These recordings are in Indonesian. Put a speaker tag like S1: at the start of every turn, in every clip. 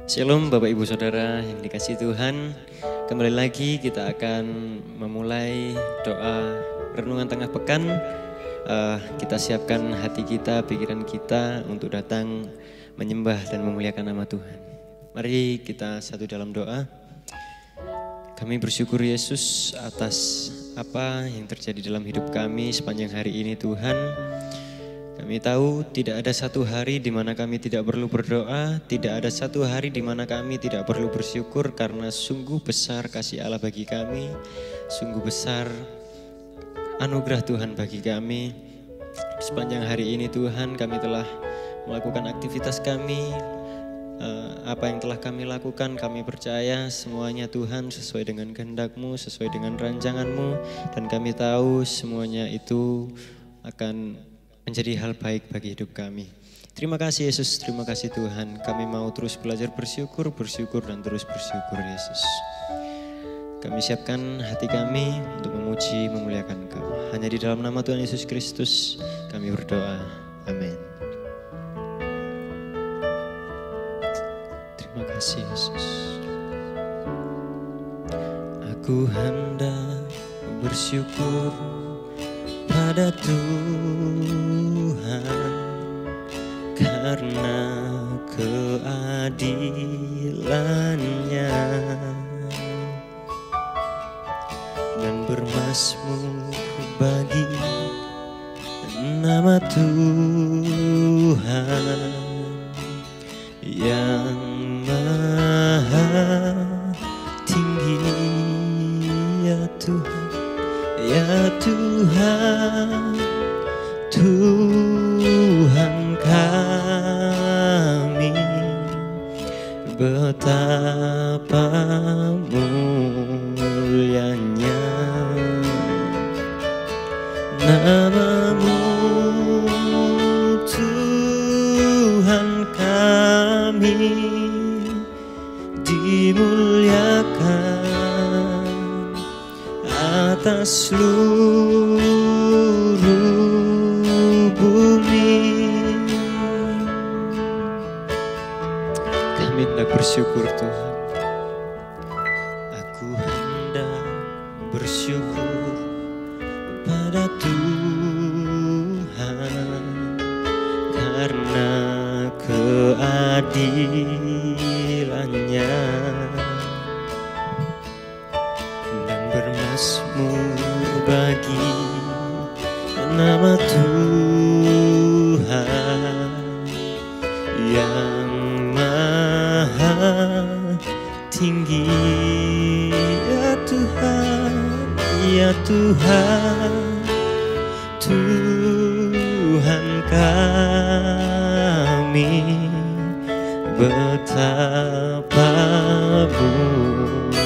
S1: Shalom Bapak Ibu Saudara yang dikasihi Tuhan. Kembali lagi kita akan memulai doa renungan tengah pekan. Kita siapkan hati kita, pikiran kita untuk datang menyembah dan memuliakan nama Tuhan. Mari kita satu dalam doa. Kami bersyukur Yesus atas apa yang terjadi dalam hidup kami sepanjang hari ini Tuhan. Kami tahu tidak ada satu hari di mana kami tidak perlu berdoa, tidak ada satu hari di mana kami tidak perlu bersyukur karena sungguh besar kasih Allah bagi kami, sungguh besar anugerah Tuhan bagi kami. Sepanjang hari ini Tuhan kami telah melakukan aktivitas kami, apa yang telah kami lakukan kami percaya semuanya Tuhan sesuai dengan kehendak-Mu, sesuai dengan rancangan-Mu, dan kami tahu semuanya itu akan menjadi hal baik bagi hidup kami. Terima kasih Yesus, terima kasih Tuhan. Kami mau terus belajar bersyukur dan terus bersyukur Yesus. Kami siapkan hati kami untuk memuji, memuliakan Engkau. Hanya di dalam nama Tuhan Yesus Kristus kami berdoa. Amin. Terima kasih Yesus. Aku hendak bersyukur pada Tuhan karena keadilan-Nya dan bermazmur bagi nama Tuhan yang maha tinggi. Ya Tuhan, ya Tuhan, Tuhan kami, betapa mulianya nama-Mu, Tuhan kami, dimuliakan atas seluruh bumi. Kami hendak bersyukur Tuhan. Aku hendak bersyukur pada Tuhan karena keadilan-Nya dan bermazmur bagi nama Tuhan yang maha tinggi. Ya Tuhan, ya Tuhan, Tuhan kami, betapa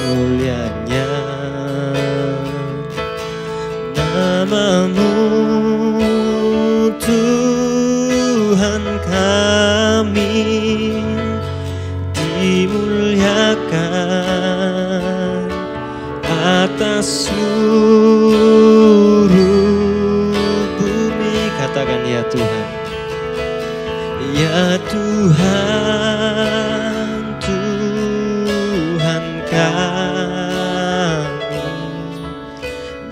S1: mulianya nama-Mu, Tuhan kami, dimuliakan atas seluruh bumi. Katakan ya Tuhan, ya Tuhan, Tuhan kami,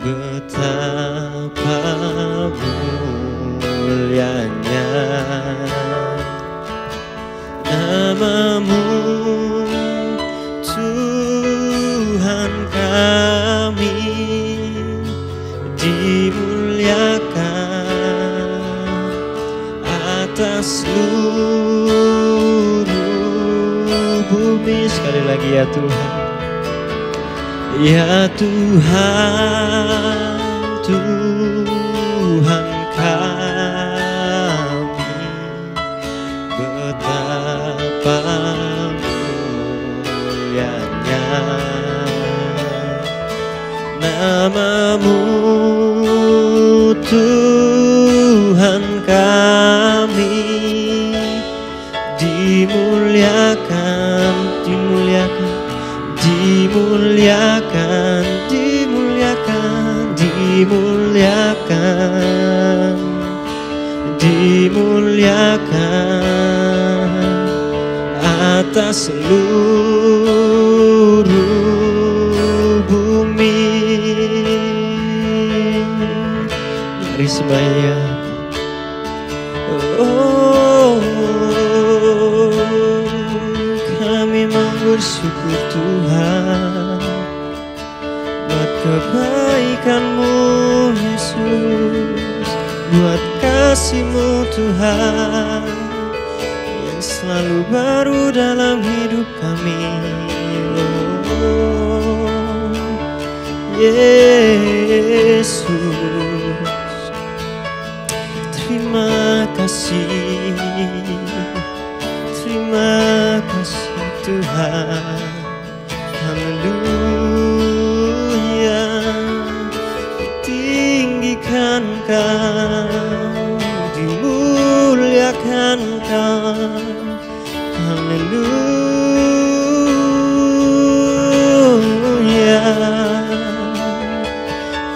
S1: betapa mulianya nama-Mu, Tuhan kami, dimuliakan atas seluruh bumi. Sekali lagi ya Tuhan, ya Tuhan, Tuhan kami, betapa mulianya nama-Mu, Tuhan kami, dimuliakan, dimuliakan, dimuliakan, dimuliakan, dimuliakan, dimuliakan atas seluruh bumi. Mari sembahyang. Oh, kami mau bersyukur Tuhan buat kebaikan-Mu Yesus, buat kasih-Mu Tuhan yang selalu baru dalam hidup kami. Oh, Yesus, terima kasih Tuhan. Haleluya, ditinggikan Kau, dimuliakan Kau. Haleluya,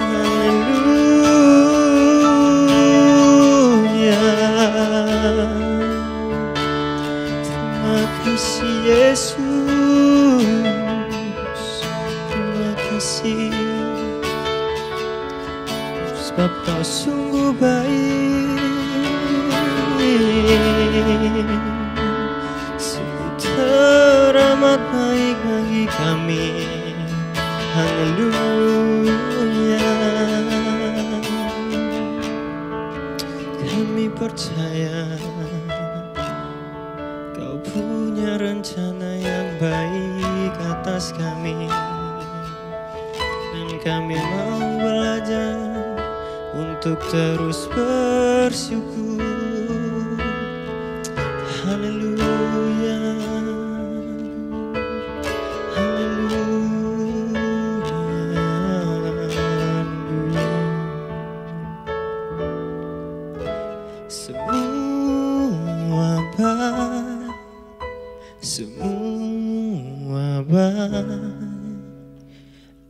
S1: haleluya. Terima kasih Yesus, terima kasih sebab Kau sungguh baik, sungguh teramat baik bagi kami. Haleluya, kami percaya Kau punya rencana yang baik atas kami, dan kami mau belajar untuk terus bersyukur. Haleluya, haleluya. Semua baik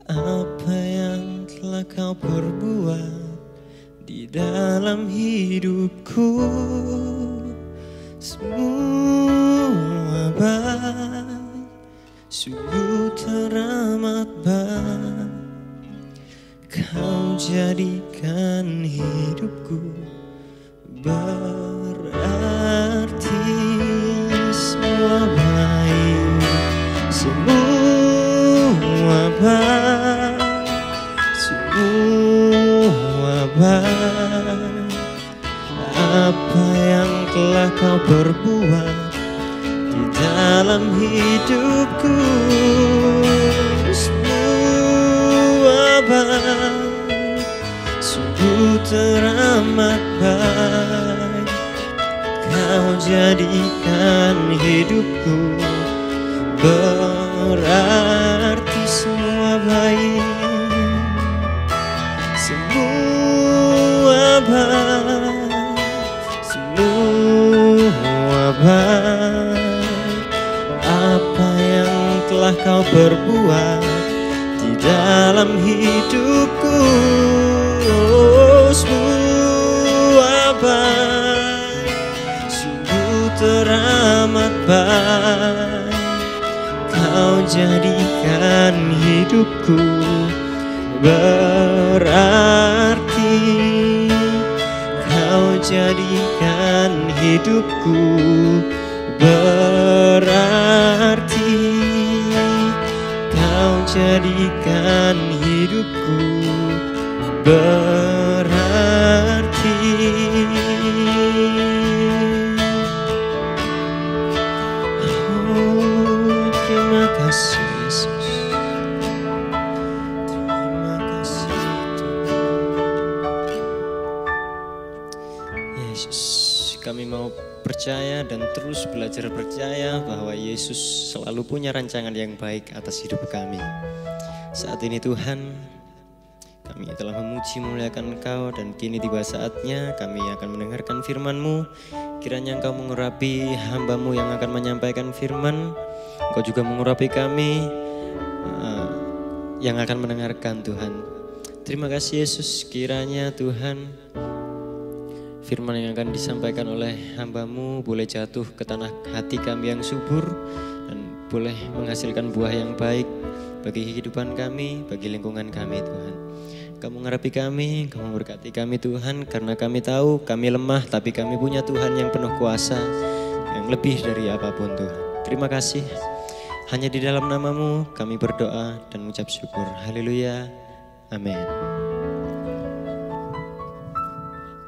S1: apa yang telah Kau perbuat di dalam hidupku. Semua baik, sungguh teramat baik. Kau jadikan hidupku berarti. Semua baik, semua baik, semua baik. Apa yang telah Kau perbuat di dalam hidupku. Semua baik, sungguh teramat baik. Kau jadikan hidupku berarti. Semua baik, semua baik, semua baik. Apa yang telah Kau perbuat di dalam hidupku. Semua baik, sungguh teramat baik. Kau jadikan hidupku berarti. Kau jadikan hidupku berarti. Kau jadikan hidupku berarti. Oh, terima kasih Yesus, terima kasih Tuhan. Yesus, kami mau percaya dan terus belajar percaya bahwa Yesus selalu punya rancangan yang baik atas hidup kami. Saat ini Tuhan, kami telah memuji memuliakan Engkau, dan kini tiba saatnya kami akan mendengarkan firman-Mu. Kiranya Engkau mengurapi hamba-Mu yang akan menyampaikan firman. Engkau juga mengurapi kami yang akan mendengarkan Tuhan. Terima kasih Yesus, kiranya Tuhan firman yang akan disampaikan oleh hamba-Mu boleh jatuh ke tanah hati kami yang subur, boleh menghasilkan buah yang baik bagi kehidupan kami, bagi lingkungan kami Tuhan. Kamu ngerapi kami, kamu berkati kami Tuhan, karena kami tahu kami lemah, tapi kami punya Tuhan yang penuh kuasa, yang lebih dari apapun Tuhan. Terima kasih, hanya di dalam nama-Mu kami berdoa dan mengucap syukur. Haleluya, amin.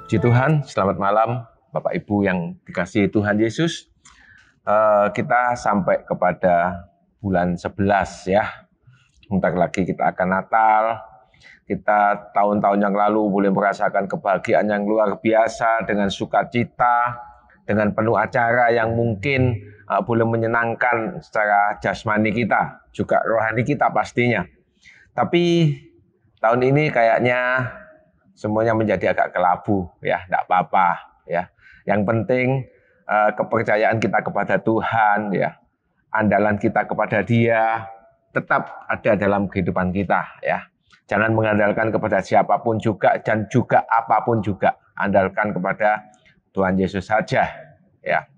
S2: Puji Tuhan, selamat malam Bapak Ibu yang dikasihi Tuhan Yesus. Kita sampai kepada bulan 11 ya. Bentar lagi kita akan Natal. Kita tahun-tahun yang lalu boleh merasakan kebahagiaan yang luar biasa dengan sukacita, dengan penuh acara yang mungkin boleh menyenangkan secara jasmani kita, juga rohani kita pastinya. Tapi tahun ini kayaknya semuanya menjadi agak kelabu ya, tidak apa-apa ya. Yang penting kepercayaan kita kepada Tuhan ya, andalan kita kepada Dia tetap ada dalam kehidupan kita ya. Jangan mengandalkan kepada siapapun juga dan juga apapun juga, andalkan kepada Tuhan Yesus saja ya.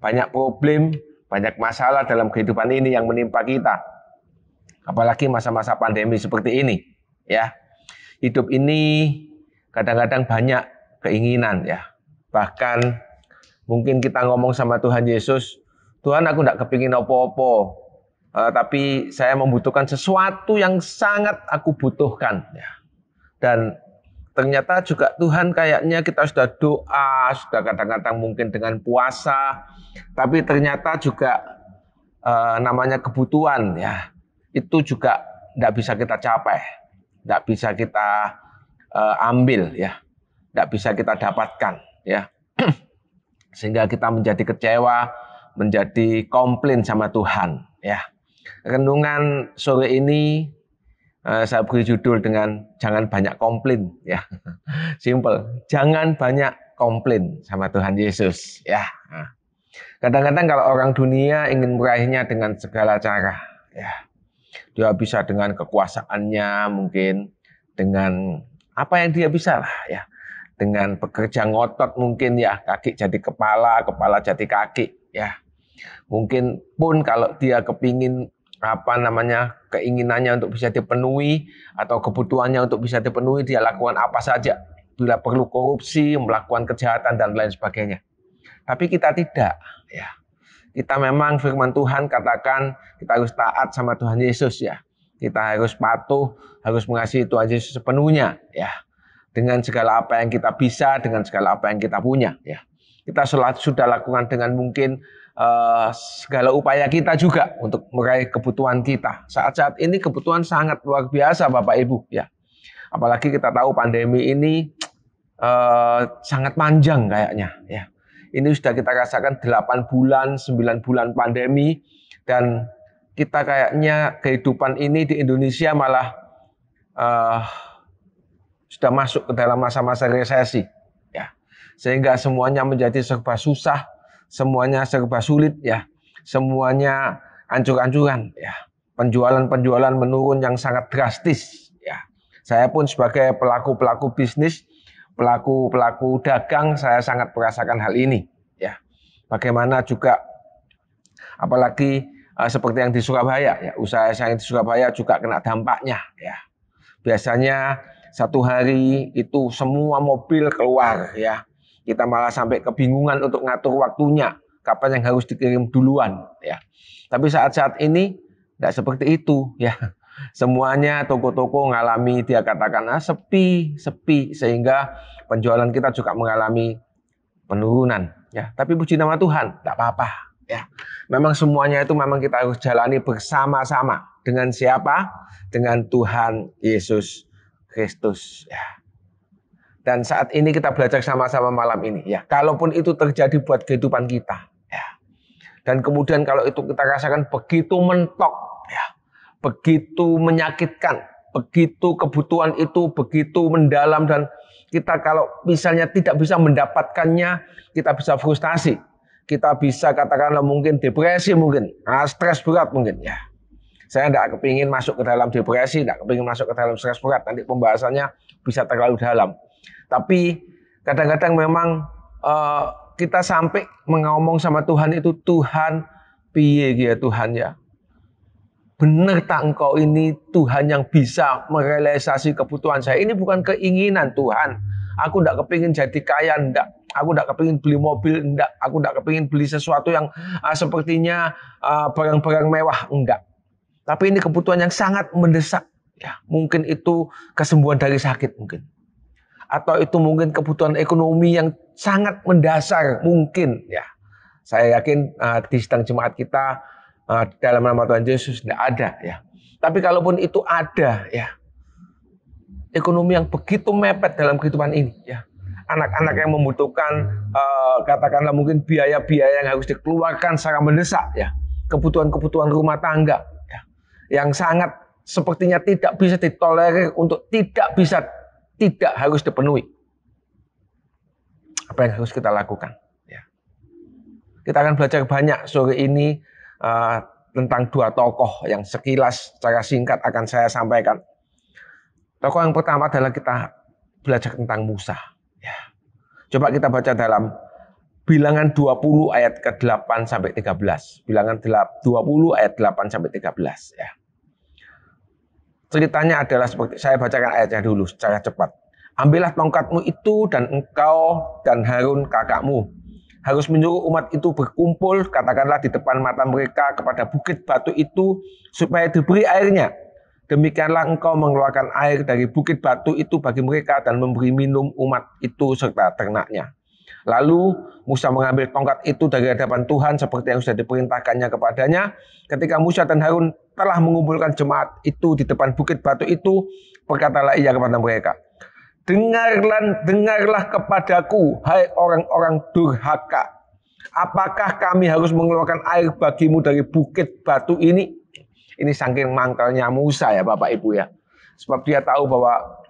S2: Banyak problem, banyak masalah dalam kehidupan ini yang menimpa kita. Apalagi masa-masa pandemi seperti ini ya. Hidup ini kadang-kadang banyak keinginan ya. Bahkan mungkin kita ngomong sama Tuhan Yesus, Tuhan aku tidak kepingin apa-apa, tapi saya membutuhkan sesuatu yang sangat aku butuhkan ya. Dan ternyata juga Tuhan kayaknya kita sudah doa, sudah kadang-kadang mungkin dengan puasa, tapi ternyata juga namanya kebutuhan ya, itu juga tidak bisa kita capai, tidak bisa kita ambil ya, tidak bisa kita dapatkan ya. Sehingga kita menjadi kecewa, menjadi komplain sama Tuhan ya. Renungan sore ini saya beri judul dengan jangan banyak komplain ya. Simple, jangan banyak komplain sama Tuhan Yesus ya. Kadang-kadang kalau orang dunia ingin meraihnya dengan segala cara ya. Dia bisa dengan kekuasaannya, mungkin dengan apa yang dia bisa lah ya. Dengan bekerja ngotot mungkin ya, kaki jadi kepala, kepala jadi kaki ya. Mungkin pun kalau dia kepingin keinginannya untuk bisa dipenuhi atau kebutuhannya untuk bisa dipenuhi, dia lakukan apa saja. Bila perlu korupsi, melakukan kejahatan dan lain sebagainya. Tapi kita tidak ya. Kita memang firman Tuhan katakan kita harus taat sama Tuhan Yesus ya. Kita harus patuh, harus mengasihi Tuhan Yesus sepenuhnya ya. Dengan segala apa yang kita bisa, dengan segala apa yang kita punya ya. Kita sudah lakukan dengan mungkin segala upaya kita juga untuk meraih kebutuhan kita. Saat-saat ini kebutuhan sangat luar biasa Bapak Ibu ya. Apalagi kita tahu pandemi ini sangat panjang kayaknya ya. Ini sudah kita rasakan 8 bulan, 9 bulan pandemi, dan kita kayaknya kehidupan ini di Indonesia malah sudah masuk ke dalam masa-masa resesi ya. Sehingga semuanya menjadi serba susah, semuanya serba sulit ya. Semuanya ancur-ancuran ya. Penjualan-penjualan menurun yang sangat drastis ya. Saya pun sebagai pelaku-pelaku bisnis, pelaku-pelaku dagang, saya sangat merasakan hal ini ya. Bagaimana juga apalagi seperti yang di Surabaya ya, usaha saya di Surabaya juga kena dampaknya ya. Biasanya satu hari itu semua mobil keluar ya. Kita malah sampai kebingungan untuk ngatur waktunya, kapan yang harus dikirim duluan ya. Tapi saat-saat ini tidak seperti itu ya. Semuanya toko-toko mengalami, dia katakan sepi, sehingga penjualan kita juga mengalami penurunan ya. Tapi puji nama Tuhan, tidak apa-apa ya. Memang semuanya itu memang kita harus jalani bersama-sama. Dengan siapa? Dengan Tuhan Yesus Kristus ya. Dan saat ini kita belajar sama-sama malam ini ya. Kalaupun itu terjadi buat kehidupan kita ya. Dan kemudian kalau itu kita rasakan begitu mentok ya. Begitu menyakitkan, begitu kebutuhan itu begitu mendalam, dan kita kalau misalnya tidak bisa mendapatkannya, kita bisa frustasi. Kita bisa katakanlah mungkin depresi mungkin, stres berat mungkin ya. Saya tidak kepingin masuk ke dalam depresi, tidak kepingin masuk ke dalam stres berat. Nanti pembahasannya bisa terlalu dalam. Tapi kadang-kadang memang kita sampai ngomong sama Tuhan itu, Tuhan piye ya Tuhan ya. benar tak engkau ini Tuhan yang bisa merealisasi kebutuhan saya? Ini bukan keinginan Tuhan. Aku tidak kepingin jadi kaya, enggak. Aku tidak kepingin beli mobil, enggak. Aku tidak kepingin beli sesuatu yang sepertinya barang-barang mewah, enggak. Tapi ini kebutuhan yang sangat mendesak. Ya, mungkin itu kesembuhan dari sakit mungkin. Atau itu mungkin kebutuhan ekonomi yang sangat mendasar mungkin. Ya, saya yakin di sidang jemaat kita dalam nama Tuhan Yesus tidak ada. Ya, tapi kalaupun itu ada, ya, ekonomi yang begitu mepet dalam kehidupan ini, ya, anak-anak yang membutuhkan katakanlah mungkin biaya-biaya yang harus dikeluarkan secara mendesak, ya, kebutuhan-kebutuhan rumah tangga, ya, yang sangat sepertinya tidak bisa ditolerir untuk tidak harus dipenuhi. Apa yang harus kita lakukan? Ya. Kita akan belajar banyak sore ini tentang dua tokoh yang sekilas secara singkat akan saya sampaikan. Tokoh yang pertama adalah kita belajar tentang Musa. Ya. Coba kita baca dalam Bilangan 20 ayat ke-8 sampai 13. Bilangan 20 ayat 8 sampai 13. Ya. Ceritanya adalah seperti, saya bacakan ayatnya dulu secara cepat. Ambillah tongkatmu itu dan engkau dan Harun kakakmu harus menyuruh umat itu berkumpul, katakanlah di depan mata mereka kepada bukit batu itu supaya diberi airnya. Demikianlah engkau mengeluarkan air dari bukit batu itu bagi mereka dan memberi minum umat itu serta ternaknya. Lalu Musa mengambil tongkat itu dari hadapan Tuhan seperti yang sudah diperintahkannya kepadanya. Ketika Musa dan Harun telah mengumpulkan jemaat itu di depan bukit batu itu, berkatalah ia kepada mereka, Dengarlah kepadaku, hai orang-orang durhaka. Apakah kami harus mengeluarkan air bagimu dari bukit batu ini? Ini saking mangkalnya Musa ya Bapak Ibu ya. Sebab dia tahu bahwa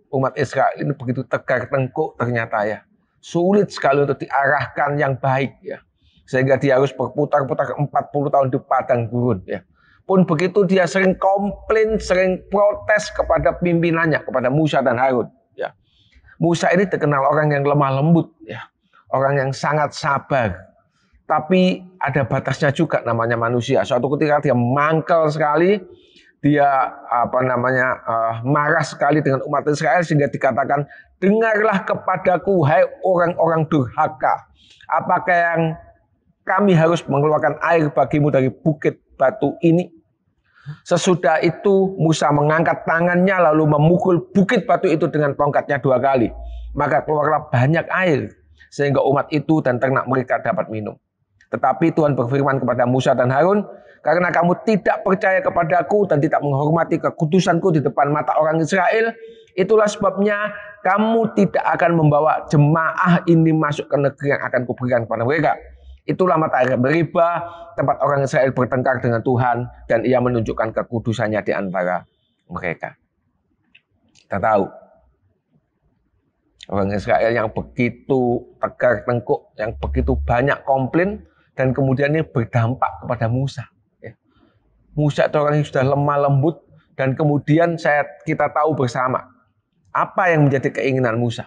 S2: umat Israel ini begitu tegar tengkuk ternyata ya. Sulit sekali untuk diarahkan yang baik ya. Sehingga dia harus berputar-putar 40 tahun di padang gurun ya. Pun begitu dia sering komplain, sering protes kepada pimpinannya, kepada Musa dan Harun ya. Musa ini dikenal orang yang lemah lembut ya. Orang yang sangat sabar. Tapi ada batasnya juga namanya manusia. Suatu ketika dia mangkel sekali, dia marah sekali dengan umat Israel sehingga dikatakan, dengarlah kepadaku hai orang-orang durhaka. Apakah yang kami harus mengeluarkan air bagimu dari bukit batu ini? Sesudah itu Musa mengangkat tangannya lalu memukul bukit batu itu dengan tongkatnya 2 kali. Maka keluarlah banyak air sehingga umat itu dan ternak mereka dapat minum. Tetapi Tuhan berfirman kepada Musa dan Harun, karena kamu tidak percaya kepadaku dan tidak menghormati kekudusanku di depan mata orang Israel, itulah sebabnya kamu tidak akan membawa jemaah ini masuk ke negeri yang akan kuberikan kepada mereka. Itulah mata air Meriba, tempat orang Israel bertengkar dengan Tuhan, dan ia menunjukkan kekudusannya di antara mereka. Kita tahu, orang Israel yang begitu tegar tengkuk, yang begitu banyak komplain, dan kemudian ini berdampak kepada Musa. Musa itu orang yang sudah lemah lembut, dan kemudian kita tahu bersama apa yang menjadi keinginan Musa.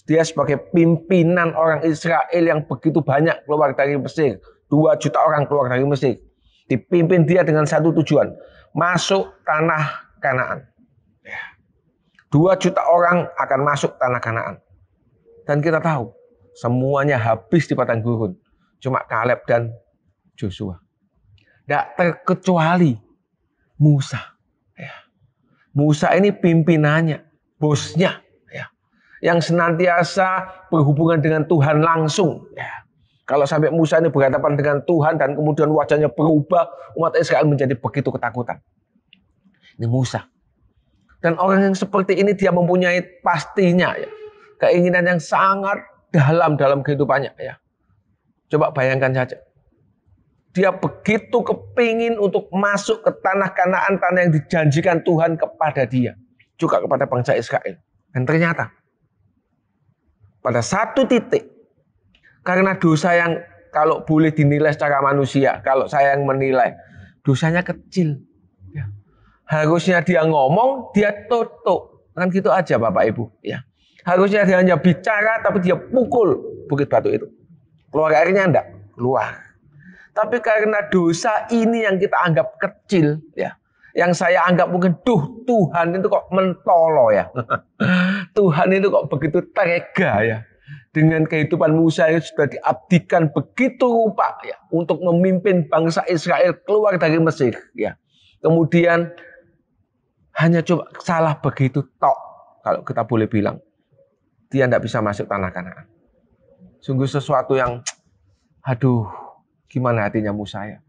S2: Dia sebagai pimpinan orang Israel yang begitu banyak keluar dari Mesir, 2 juta orang keluar dari Mesir, dipimpin dia dengan satu tujuan, masuk tanah Kanaan. 2 juta orang akan masuk tanah Kanaan. Dan kita tahu semuanya habis di padang gurun. Cuma Kaleb dan Joshua. Tidak terkecuali Musa. Ya. Musa ini pimpinannya, bosnya. Ya. Yang senantiasa berhubungan dengan Tuhan langsung. Ya. Kalau sampai Musa ini berhadapan dengan Tuhan dan kemudian wajahnya berubah, umat Israel menjadi begitu ketakutan. Ini Musa. Dan orang yang seperti ini dia mempunyai pastinya ya, keinginan yang sangat dalam kehidupannya ya. Coba bayangkan saja. Dia begitu kepingin untuk masuk ke tanah Kanaan, tanah yang dijanjikan Tuhan kepada dia. Juga kepada bangsa Israel. Dan ternyata pada satu titik, karena dosa yang kalau boleh dinilai secara manusia, kalau saya yang menilai, dosanya kecil. Ya. Harusnya dia ngomong, dia tutup. Kan gitu aja Bapak Ibu. Ya. Harusnya dia hanya bicara, tapi dia pukul bukit batu itu. Keluar airnya enggak? Keluar. Tapi karena dosa ini yang kita anggap kecil, ya, yang saya anggap mungkin, Tuhan itu kok mentolo ya. Tuhan itu kok begitu tega ya. Dengan kehidupan Musa yang sudah diabdikan begitu rupa ya, untuk memimpin bangsa Israel keluar dari Mesir ya. Kemudian hanya coba salah begitu tok, kalau kita boleh bilang, dia tidak bisa masuk tanah Kanaan. Sungguh sesuatu yang, aduh, gimana hatinya Musa ya.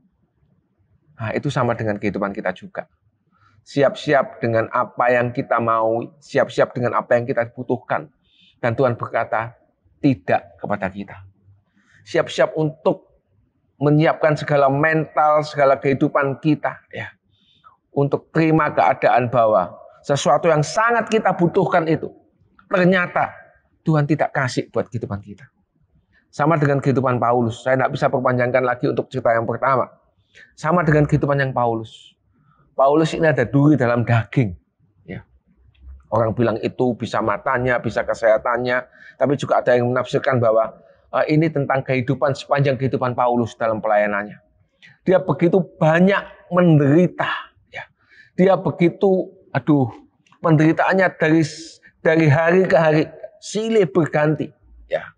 S2: Nah, itu sama dengan kehidupan kita juga. Siap-siap dengan apa yang kita mau, siap-siap dengan apa yang kita butuhkan. Dan Tuhan berkata, tidak kepada kita. Siap-siap untuk menyiapkan segala mental, segala kehidupan kita ya, untuk terima keadaan bahwa sesuatu yang sangat kita butuhkan itu ternyata Tuhan tidak kasih buat kehidupan kita. Sama dengan kehidupan Paulus. Saya tidak bisa perpanjangkan lagi untuk cerita yang pertama. Sama dengan kehidupan yang Paulus. Paulus ini ada duri dalam daging. Ya. Orang bilang itu bisa matanya, bisa kesehatannya. Tapi juga ada yang menafsirkan bahwa ini tentang kehidupan, sepanjang kehidupan Paulus dalam pelayanannya. Dia begitu banyak menderita. Ya. Dia begitu, penderitaannya dari hari ke hari silih berganti. Ya.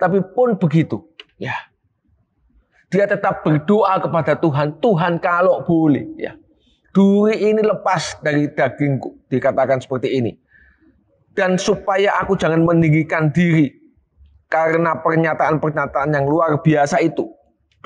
S2: Tapi pun begitu, ya, dia tetap berdoa kepada Tuhan. Tuhan kalau boleh, ya, duri ini lepas dari dagingku, dikatakan seperti ini. Dan supaya aku jangan meninggikan diri karena pernyataan-pernyataan yang luar biasa itu.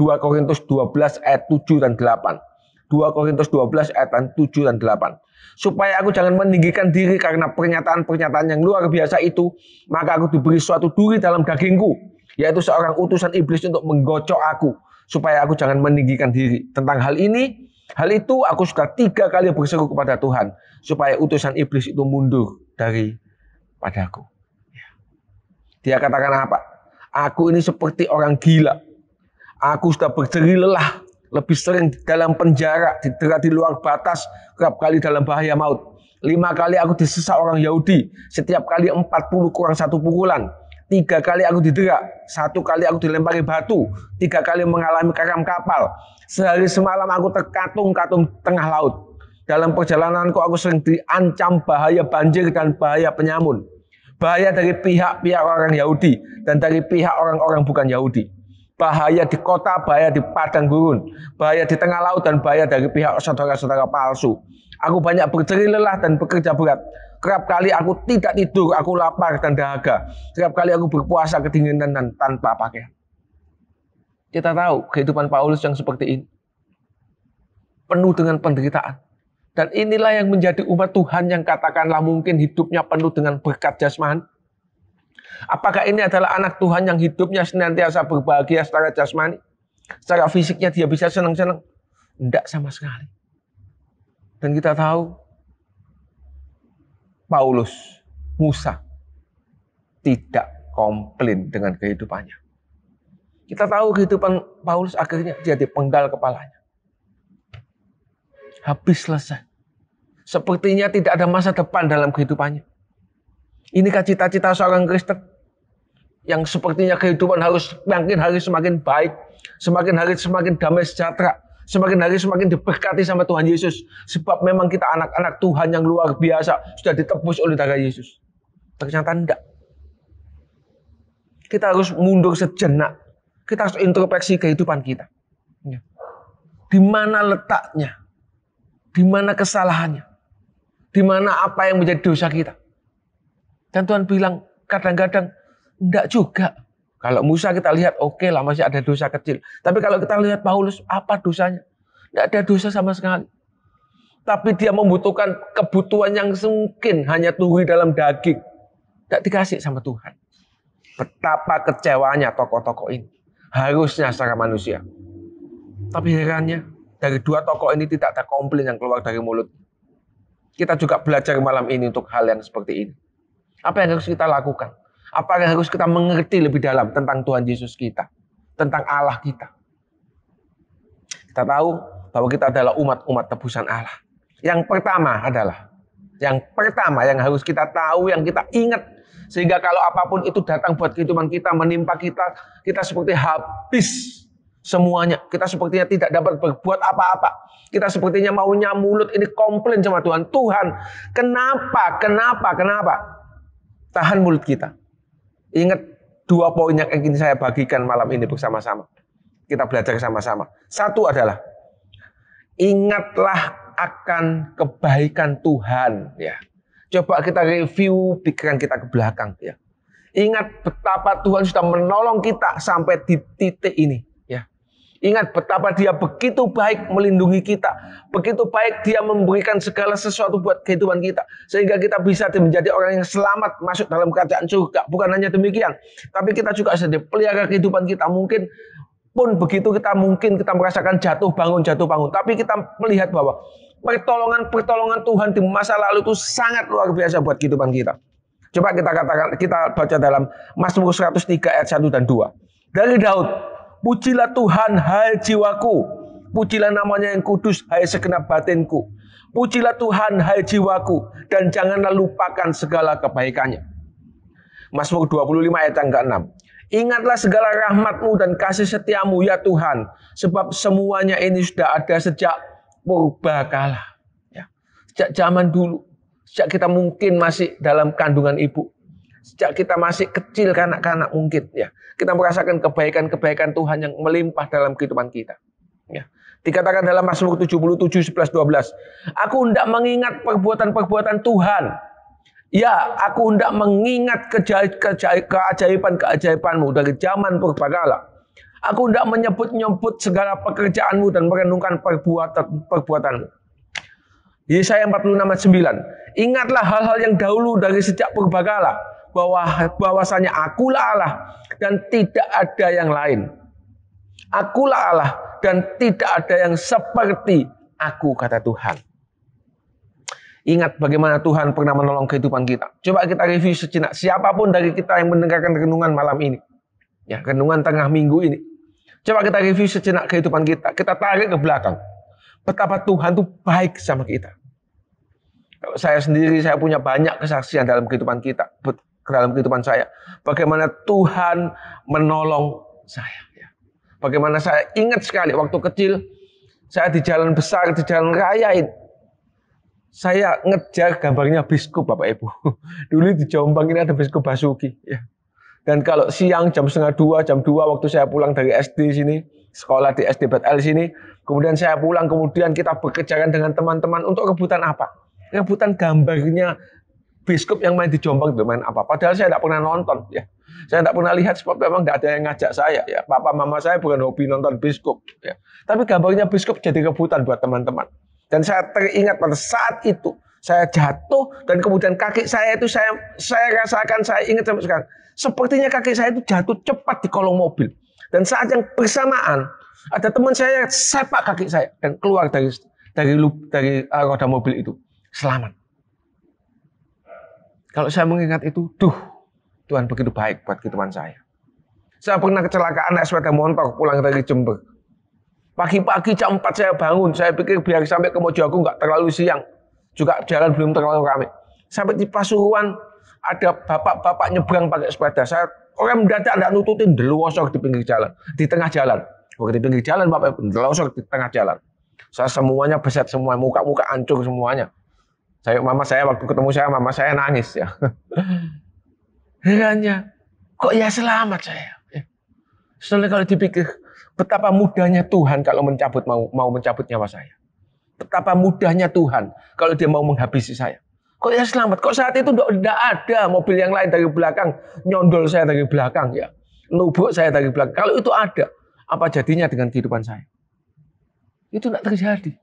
S2: 2 Korintus 12 ayat 7 dan 8. 2 Korintus 12 ayat 7 dan 8. Supaya aku jangan meninggikan diri karena pernyataan-pernyataan yang luar biasa itu, maka aku diberi suatu duri dalam dagingku, yaitu seorang utusan iblis untuk menggocok aku, supaya aku jangan meninggikan diri. Tentang hal itu aku sudah 3 kali berseru kepada Tuhan, supaya utusan iblis itu mundur padaku. Dia katakan apa? Aku ini seperti orang gila. Aku sudah berjeri lelah, lebih sering dalam penjara, didera di luar batas, kerap kali dalam bahaya maut. 5 kali aku disesat orang Yahudi, setiap kali 40 kurang 1 pukulan. 3 kali aku didera, 1 kali aku dilempari batu, 3 kali mengalami karam kapal. Sehari semalam aku terkatung-katung tengah laut. Dalam perjalananku aku sering diancam bahaya banjir dan bahaya penyamun. Bahaya dari pihak-pihak orang Yahudi dan dari pihak orang-orang bukan Yahudi. Bahaya di kota, bahaya di padang gurun, bahaya di tengah laut, dan bahaya dari pihak saudara-saudara palsu. Aku banyak berjeri lelah dan bekerja berat. Kerap kali aku tidak tidur, aku lapar dan dahaga. Kerap kali aku berpuasa kedinginan dan tanpa pakaian. Kita tahu kehidupan Paulus yang seperti ini, penuh dengan penderitaan. Dan inilah yang menjadi umat Tuhan yang katakanlah mungkin hidupnya penuh dengan berkat jasmani. Apakah ini adalah anak Tuhan yang hidupnya senantiasa berbahagia secara jasmani? Secara fisiknya dia bisa senang-senang? Tidak sama sekali. Dan kita tahu Paulus, Musa tidak komplain dengan kehidupannya. Kita tahu kehidupan Paulus akhirnya dia dipenggal kepalanya. Habis selesai. Sepertinya tidak ada masa depan dalam kehidupannya. Inikah cita-cita seorang Kristen yang sepertinya kehidupan harus semakin hari semakin baik, semakin hari semakin damai sejahtera, semakin hari semakin diberkati sama Tuhan Yesus. Sebab memang kita anak-anak Tuhan yang luar biasa, sudah ditebus oleh darah Yesus. Ternyata tidak. Kita harus mundur sejenak. Kita harus introspeksi kehidupan kita. Di mana letaknya? Di mana kesalahannya? Di mana apa yang menjadi dosa kita? Dan Tuhan bilang kadang-kadang enggak juga. Kalau Musa kita lihat oke lah masih ada dosa kecil. Tapi kalau kita lihat Paulus, apa dosanya? Enggak ada dosa sama sekali. Tapi dia membutuhkan kebutuhan yang mungkin hanya duri dalam daging. Enggak dikasih sama Tuhan. Betapa kecewanya tokoh-tokoh ini. Harusnya secara manusia. Tapi herannya dari 2 tokoh ini tidak ada komplain yang keluar dari mulut. Kita juga belajar malam ini untuk hal yang seperti ini. Apa yang harus kita lakukan? Apa yang harus kita mengerti lebih dalam tentang Tuhan Yesus kita? Tentang Allah kita? Kita tahu bahwa kita adalah umat-umat tebusan Allah. Yang pertama yang harus kita tahu, yang kita ingat. Sehingga kalau apapun itu datang buat kehidupan kita, menimpa kita, kita seperti habis. Semuanya. Kita sepertinya tidak dapat berbuat apa-apa. Kita sepertinya maunya mulut ini komplain sama Tuhan. Tuhan, kenapa? Tahan mulut kita. Ingat 2 poin yang ingin saya bagikan malam ini bersama-sama. Kita belajar sama-sama. Satu adalah, ingatlah akan kebaikan Tuhan. Ya. Coba kita review pikiran kita ke belakang. Ya. Ingat betapa Tuhan sudah menolong kita sampai di titik ini. Ya. Ingat betapa Dia begitu baik melindungi kita. Begitu baik Dia memberikan segala sesuatu buat kehidupan kita. Sehingga kita bisa menjadi orang yang selamat masuk dalam kerajaan surga. Bukan hanya demikian. Tapi kita juga sedih pelihara kehidupan kita. Mungkin pun begitu kita merasakan jatuh bangun. Tapi kita melihat bahwa pertolongan Tuhan di masa lalu itu sangat luar biasa buat kehidupan kita. Coba kita baca dalam Mazmur 103 ayat 1 dan 2. Dari Daud, pujilah Tuhan hai jiwaku, pujilah namanya yang kudus hai segenap batinku. Pujilah Tuhan hai jiwaku, dan janganlah lupakan segala kebaikannya. Mazmur 25 ayat yang ke-6. Ingatlah segala rahmat-Mu dan kasih setiamu ya Tuhan, sebab semuanya ini sudah ada sejak purbakala. Ya. Sejak zaman dulu. Sejak kita mungkin masih dalam kandungan ibu. Sejak kita masih kecil, kanak-kanak mungkin. Ya. Kita merasakan kebaikan-kebaikan Tuhan yang melimpah dalam kehidupan kita. Ya. Dikatakan dalam Mazmur 77, 11, 12. Aku hendak mengingat perbuatan-perbuatan Tuhan. Ya, aku hendak mengingat keajaiban-keajaiban-Mu dari zaman purbakala. Aku hendak menyebut-nyebut segala pekerjaan-Mu dan merenungkan perbuatan-perbuatan-Mu. Yesaya 46 ayat 9. Ingatlah hal-hal yang dahulu dari sejak purbakala, bahwasanya akulah Allah dan tidak ada yang lain. Akulah Allah dan tidak ada yang seperti aku, kata Tuhan. Ingat bagaimana Tuhan pernah menolong kehidupan kita. Coba kita review sejenak. Siapapun dari kita yang mendengarkan renungan malam ini, ya, renungan tengah minggu ini, coba kita review sejenak kehidupan kita. Kita tarik ke belakang. Betapa Tuhan itu baik sama kita. Kalau saya sendiri, saya punya banyak kesaksian dalam kehidupan kita, dalam kehidupan saya. Bagaimana Tuhan menolong saya. Ya. Bagaimana saya ingat sekali waktu kecil, saya di jalan besar, di jalan raya ini, saya ngejar gambarnya biskup, Bapak Ibu. Dulu di Jombang ini ada biskup Basuki. Ya. Dan kalau siang jam 1:30, jam 2 waktu saya pulang dari SD sini, sekolah di SD Betel sini, kemudian saya pulang, kemudian kita bekerja dengan teman-teman untuk rebutan apa? Rebutan gambarnya biskup yang main di Jombang itu main apa? Padahal saya tidak pernah nonton, ya. Saya tidak pernah lihat sebab memang tidak ada yang ngajak saya, ya. Papa mama saya bukan hobi nonton biskup, ya. Tapi gambarnya biskup jadi rebutan buat teman-teman. Dan saya teringat pada saat itu saya jatuh dan kemudian kaki saya itu saya rasakan, saya ingat sampai sekarang. Sepertinya kaki saya itu jatuh cepat di kolong mobil. Dan saat yang bersamaan ada teman saya sepak kaki saya dan keluar dari roda mobil itu selamat. Kalau saya mengingat itu, Tuhan begitu baik buat kehidupan saya. Saya pernah kecelakaan naik sepeda motor pulang dari Jember. Pagi-pagi jam 4 saya bangun, saya pikir biar sampai ke Mojoagung nggak terlalu siang. Juga jalan belum terlalu ramai. Sampai di Pasuruan ada bapak-bapak nyebrang pakai sepeda. Orang mendadak tidak nututin, delosok di pinggir jalan, di tengah jalan. Bukan di pinggir jalan, Bapak, delosok di tengah jalan. Saya semuanya beset semua, muka-muka hancur semuanya. Mama saya waktu ketemu saya, mama saya nangis, ya. Herannya, kok ya selamat saya. Soalnya kalau dipikir, betapa mudahnya Tuhan kalau mau mencabut nyawa saya. Betapa mudahnya Tuhan kalau Dia mau menghabisi saya. Kok ya selamat? Kok saat itu tidak ada mobil yang lain dari belakang nyondol saya dari belakang, ya, nubuk saya dari belakang. Kalau itu ada, apa jadinya dengan kehidupan saya? Itu tidak terjadi.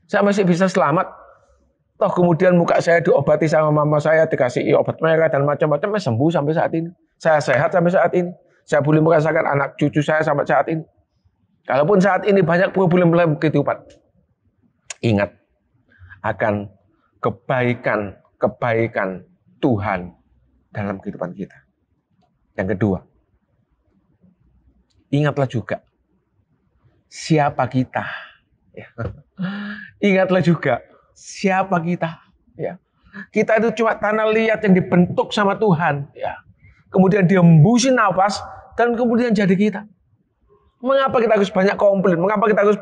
S2: Saya masih bisa selamat. Toh kemudian muka saya diobati sama mama saya, dikasih obat merah dan macam-macam, sembuh sampai saat ini. Saya sehat sampai saat ini. Saya boleh merasakan anak cucu saya sampai saat ini. Kalaupun saat ini banyak problem dalam kehidupan, ingat akan kebaikan Tuhan dalam kehidupan kita. Yang kedua, ingatlah juga siapa kita. Ya. Ingatlah juga siapa kita. Ya. Kita itu cuma tanah liat yang dibentuk sama Tuhan. Ya. Kemudian Dia hembusin nafas dan kemudian jadi kita. Mengapa kita harus banyak komplain? Mengapa kita harus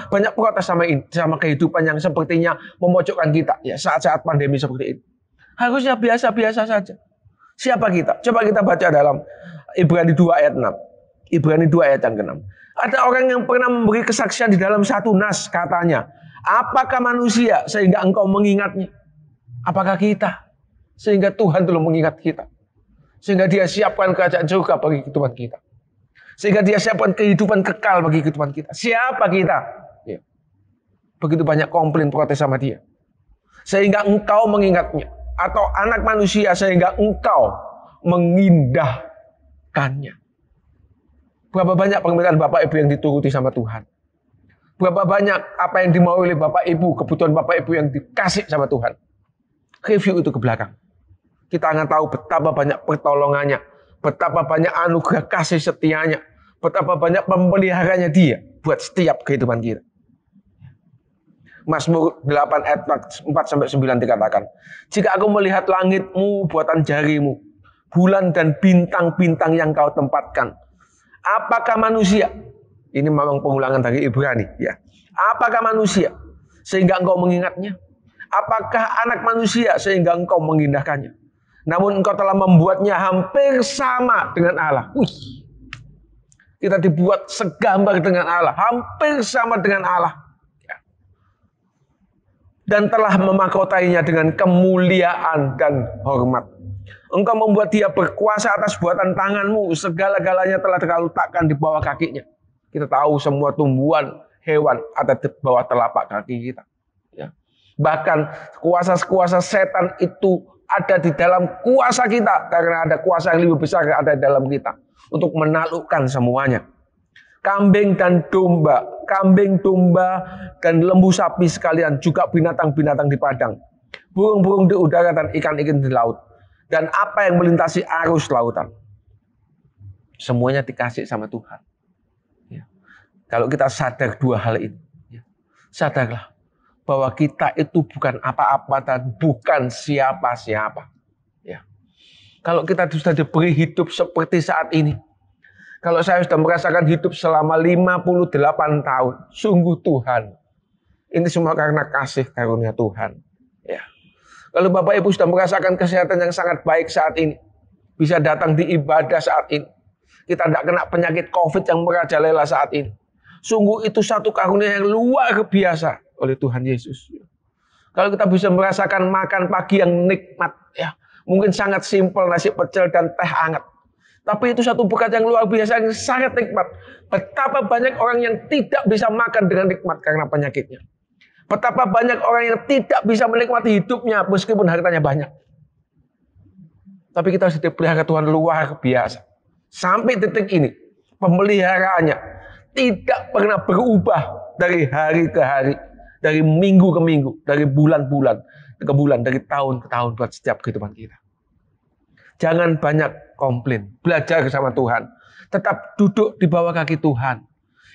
S2: banyak protes sama kehidupan yang sepertinya memojokkan kita ya saat-saat pandemi seperti ini? Harusnya biasa-biasa saja. Siapa kita? Coba kita baca dalam Ibrani 2 ayat 6. Ibrani 2 ayat yang ke-6. Ada orang yang pernah memberi kesaksian di dalam satu nas, katanya, apakah manusia sehingga engkau mengingatnya? Apakah kita sehingga Tuhan belum mengingat kita? Sehingga dia siapkan kerajaan surga bagi kehidupan kita. Sehingga dia siapkan kehidupan kekal bagi kehidupan kita. Siapa kita? Ya. Begitu banyak komplain protes sama dia. Sehingga engkau mengingatnya. Atau anak manusia sehingga engkau mengindahkannya. Berapa banyak permintaan Bapak Ibu yang dituruti sama Tuhan? Berapa banyak apa yang dimaui oleh Bapak Ibu, kebutuhan Bapak Ibu yang dikasih sama Tuhan? Review itu ke belakang. Kita akan tahu betapa banyak pertolongannya, betapa banyak anugerah kasih setianya, betapa banyak pemeliharanya dia buat setiap kehidupan kita. Mazmur 8 ayat 4-9 dikatakan, jika aku melihat langitmu, buatan jarimu, bulan dan bintang-bintang yang kau tempatkan, apakah manusia? Ini memang pengulangan dari Ibrani, ya. Apakah manusia sehingga engkau mengingatnya? Apakah anak manusia sehingga engkau mengindahkannya? Namun engkau telah membuatnya hampir sama dengan Allah. Wih. Kita dibuat segambar dengan Allah, hampir sama dengan Allah. Dan telah memakotainya dengan kemuliaan dan hormat. Engkau membuat dia berkuasa atas buatan tanganmu. Segala-galanya telah kau letakkan di bawah kakinya. Kita tahu semua tumbuhan, hewan ada di bawah telapak kaki kita. Ya. Bahkan kuasa-kuasa setan itu ada di dalam kuasa kita. Karena ada kuasa yang lebih besar yang ada di dalam kita. Untuk menaklukkan semuanya. Kambing domba, dan lembu sapi sekalian, juga binatang-binatang di padang, burung-burung di udara dan ikan-ikan di laut, dan apa yang melintasi arus lautan. Semuanya dikasih sama Tuhan. Ya. Kalau kita sadar dua hal ini, ya, sadarlah bahwa kita itu bukan apa-apa dan bukan siapa-siapa. Ya. Kalau kita sudah diberi hidup seperti saat ini, kalau saya sudah merasakan hidup selama 58 tahun, sungguh Tuhan. Ini semua karena kasih karunia Tuhan. Ya. Kalau Bapak Ibu sudah merasakan kesehatan yang sangat baik saat ini, bisa datang di ibadah saat ini, kita tidak kena penyakit COVID yang merajalela saat ini. Sungguh itu satu karunia yang luar biasa oleh Tuhan Yesus. Kalau kita bisa merasakan makan pagi yang nikmat, ya, mungkin sangat simpel, nasi pecel dan teh hangat. Tapi itu satu berkat yang luar biasa, yang sangat nikmat. Betapa banyak orang yang tidak bisa makan dengan nikmat karena penyakitnya. Betapa banyak orang yang tidak bisa menikmati hidupnya meskipun hartanya banyak. Tapi kita harus dipelihara Tuhan luar biasa. Sampai detik ini, pemeliharaannya tidak pernah berubah dari hari ke hari, dari minggu ke minggu, dari bulan-bulan ke bulan, dari tahun ke tahun buat setiap kehidupan kita. Jangan banyak komplain, belajar sama Tuhan. Tetap duduk di bawah kaki Tuhan.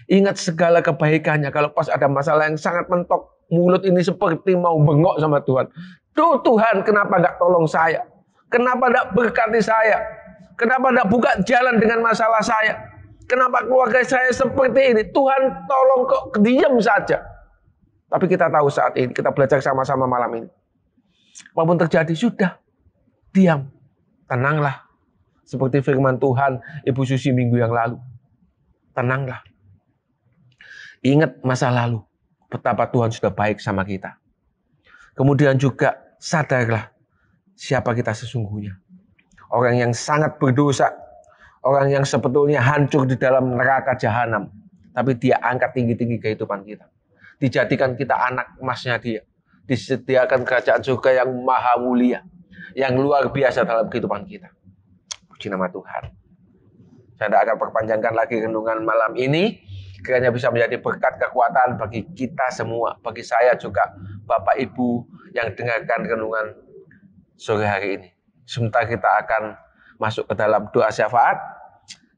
S2: Ingat segala kebaikannya. Kalau pas ada masalah yang sangat mentok, mulut ini seperti mau bengok sama Tuhan. Duh Tuhan, kenapa nggak tolong saya? Kenapa nggak berkati saya? Kenapa nggak buka jalan dengan masalah saya? Kenapa keluarga saya seperti ini? Tuhan tolong kok diam saja. Tapi kita tahu saat ini, kita belajar sama-sama malam ini. Apapun terjadi, sudah. Diam. Tenanglah. Seperti firman Tuhan Ibu Susi minggu yang lalu. Tenanglah. Ingat masa lalu. Betapa Tuhan sudah baik sama kita. Kemudian juga sadarlah siapa kita sesungguhnya. Orang yang sangat berdosa. Orang yang sebetulnya hancur di dalam neraka jahanam. Tapi dia angkat tinggi-tinggi kehidupan kita. Dijadikan kita anak emasnya dia. Disediakan kerajaan surga yang maha mulia. Yang luar biasa dalam kehidupan kita. Puji nama Tuhan. Saya tidak akan perpanjangkan lagi renungan malam ini. Kiranya bisa menjadi berkat kekuatan bagi kita semua. Bagi saya juga, Bapak Ibu yang dengarkan renungan sore hari ini. Sebentar kita akan masuk ke dalam doa syafaat.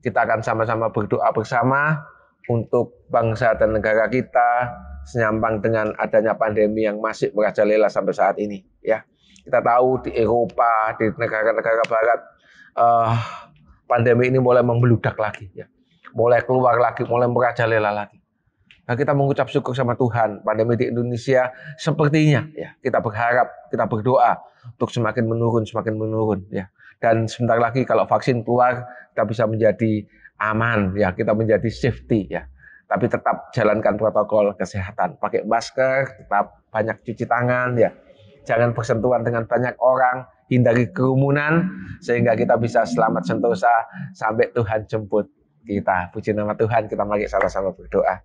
S2: Kita akan sama-sama berdoa bersama untuk bangsa dan negara kita. Senyampang dengan adanya pandemi yang masih merajalela sampai saat ini. Ya. Kita tahu di Eropa, di negara-negara barat, pandemi ini mulai membludak lagi. Ya. mulai keluar lagi, mulai merajalela lagi. Nah, kita mengucap syukur sama Tuhan, pandemi di Indonesia sepertinya ya kita berharap, kita berdoa untuk semakin menurun ya. Dan sebentar lagi kalau vaksin keluar, kita bisa menjadi aman ya, kita menjadi safety ya. Tapi tetap jalankan protokol kesehatan, pakai masker, tetap banyak cuci tangan ya. Jangan bersentuhan dengan banyak orang, hindari kerumunan sehingga kita bisa selamat sentosa sampai Tuhan jemput kita. Puji nama Tuhan, kita mari sama-sama berdoa.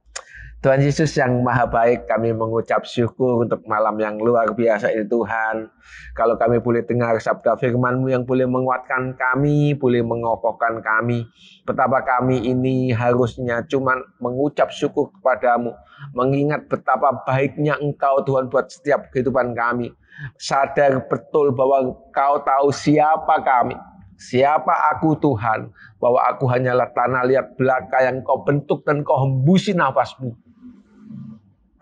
S2: Tuhan Yesus yang maha baik, kami mengucap syukur untuk malam yang luar biasa ini Tuhan. Kalau kami boleh dengar sabda firman-Mu yang boleh menguatkan kami, boleh mengokohkan kami. Betapa kami ini harusnya cuma mengucap syukur kepadamu. Mengingat betapa baiknya Engkau Tuhan buat setiap kehidupan kami. Sadar betul bahwa Engkau tahu siapa kami. Siapa aku Tuhan. Bahwa aku hanyalah tanah liat belaka yang Kau bentuk dan Kau hembusi nafas-Mu.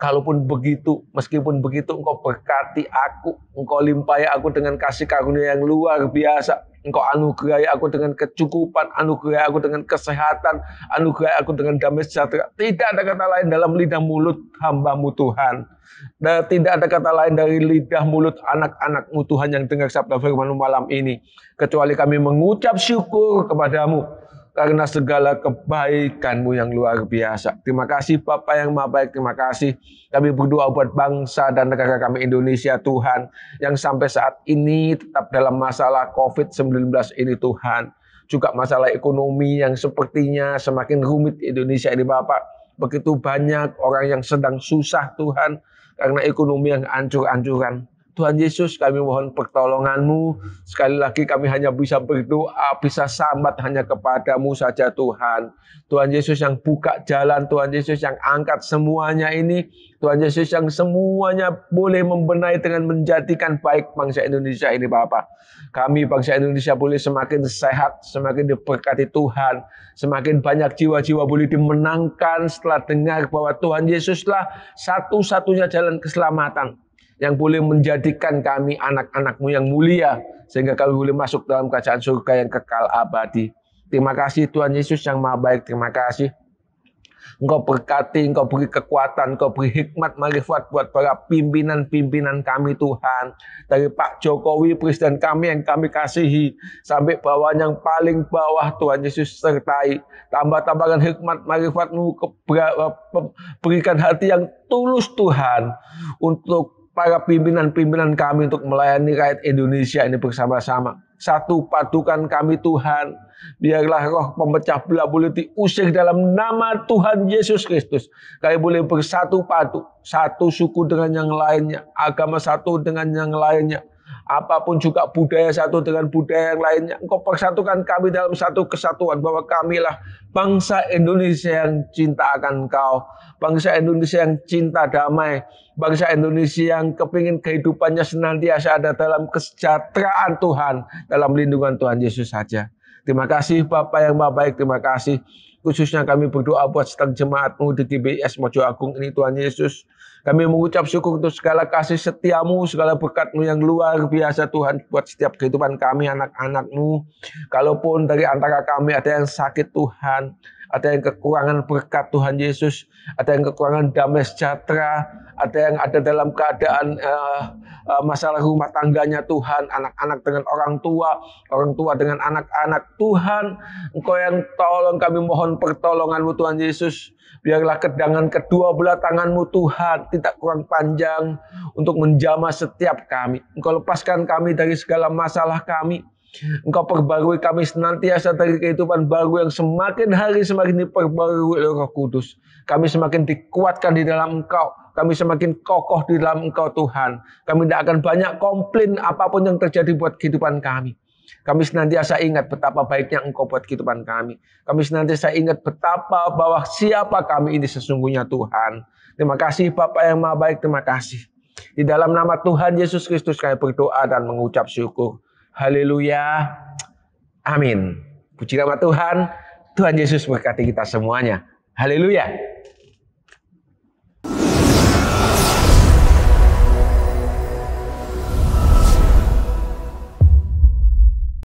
S2: Kalaupun begitu, meskipun begitu Engkau berkati aku, Engkau limpahi aku dengan kasih karunia yang luar biasa. Engkau anugerahi aku dengan kecukupan, anugerahi aku dengan kesehatan, anugerahi aku dengan damai sejahtera. Tidak ada kata lain dalam lidah mulut hamba-Mu Tuhan. Dan tidak ada kata lain dari lidah mulut anak-anak-Mu Tuhan yang dengar sabda firman-Mu malam ini. Kecuali kami mengucap syukur kepadamu. Karena segala kebaikan-Mu yang luar biasa. Terima kasih Bapa yang maha baik, terima kasih. Kami berdoa buat bangsa dan negara kami Indonesia Tuhan. Yang sampai saat ini tetap dalam masalah COVID-19 ini Tuhan. Juga masalah ekonomi yang sepertinya semakin rumit di Indonesia ini Bapak. Begitu banyak orang yang sedang susah Tuhan. Karena ekonomi yang ancur-ancuran. Tuhan Yesus, kami mohon pertolongan-Mu. Sekali lagi kami hanya bisa berdoa, bisa sambat hanya kepadamu saja Tuhan. Tuhan Yesus yang buka jalan, Tuhan Yesus yang angkat semuanya ini. Tuhan Yesus yang semuanya boleh membenahi dengan menjadikan baik bangsa Indonesia ini Bapak. Kami bangsa Indonesia boleh semakin sehat, semakin diberkati Tuhan. Semakin banyak jiwa-jiwa boleh dimenangkan setelah dengar bahwa Tuhan Yesuslah satu-satunya jalan keselamatan. Yang boleh menjadikan kami anak-anak-Mu yang mulia. Sehingga kami boleh masuk dalam kerajaan surga yang kekal abadi. Terima kasih Tuhan Yesus yang maha baik. Terima kasih. Engkau berkati, Engkau beri kekuatan, Engkau beri hikmat, marifat buat para pimpinan-pimpinan kami Tuhan. Dari Pak Jokowi, Presiden kami yang kami kasihi. Sampai bawah yang paling bawah Tuhan Yesus sertai. Tambah-tambahkan hikmat, marifat-Mu, berikan hati yang tulus Tuhan. Untuk para pimpinan-pimpinan kami untuk melayani rakyat Indonesia ini bersama-sama. Satu padukan kami Tuhan. Biarlah roh pemecah belah boleh diusir dalam nama Tuhan Yesus Kristus. Kami boleh bersatu padu. Satu suku dengan yang lainnya. Agama satu dengan yang lainnya. Apapun juga budaya satu dengan budaya yang lainnya. Engkau persatukan kami dalam satu kesatuan. Bahwa kamilah bangsa Indonesia yang cinta akan Engkau. Bangsa Indonesia yang cinta damai. Bangsa Indonesia yang kepingin kehidupannya senantiasa ada dalam kesejahteraan Tuhan. Dalam lindungan Tuhan Yesus saja. Terima kasih Bapa yang maha baik. Terima kasih. Khususnya kami berdoa buat sedang jemaat-Mu di GBS Mojo Agung ini Tuhan Yesus. Kami mengucap syukur untuk segala kasih setia-Mu, segala berkat-Mu yang luar biasa Tuhan. Buat setiap kehidupan kami anak-anak-Mu. Kalaupun dari antara kami ada yang sakit Tuhan. Ada yang kekurangan berkat Tuhan Yesus. Ada yang kekurangan damai sejahtera. Ada yang ada dalam keadaan masalah rumah tangganya Tuhan. Anak-anak dengan orang tua dengan anak-anak. Tuhan, Engkau yang tolong, kami mohon pertolongan-Mu Tuhan Yesus. Biarlah kedangan kedua belah tangan-Mu Tuhan tidak kurang panjang untuk menjamah setiap kami. Engkau lepaskan kami dari segala masalah kami. Engkau perbarui kami senantiasa dari kehidupan baru yang semakin hari semakin diperbarui oleh Roh Kudus. Kami semakin dikuatkan di dalam Engkau. Kami semakin kokoh di dalam Engkau Tuhan. Kami tidak akan banyak komplain apapun yang terjadi buat kehidupan kami. Kami senantiasa ingat betapa baiknya Engkau buat kehidupan kami. Kami senantiasa ingat betapa bahwa siapa kami ini sesungguhnya Tuhan. Terima kasih Bapa yang maha baik, terima kasih. Di dalam nama Tuhan Yesus Kristus kami berdoa dan mengucap syukur. Haleluya. Amin. Puji nama Tuhan. Tuhan Yesus berkati kita semuanya. Haleluya.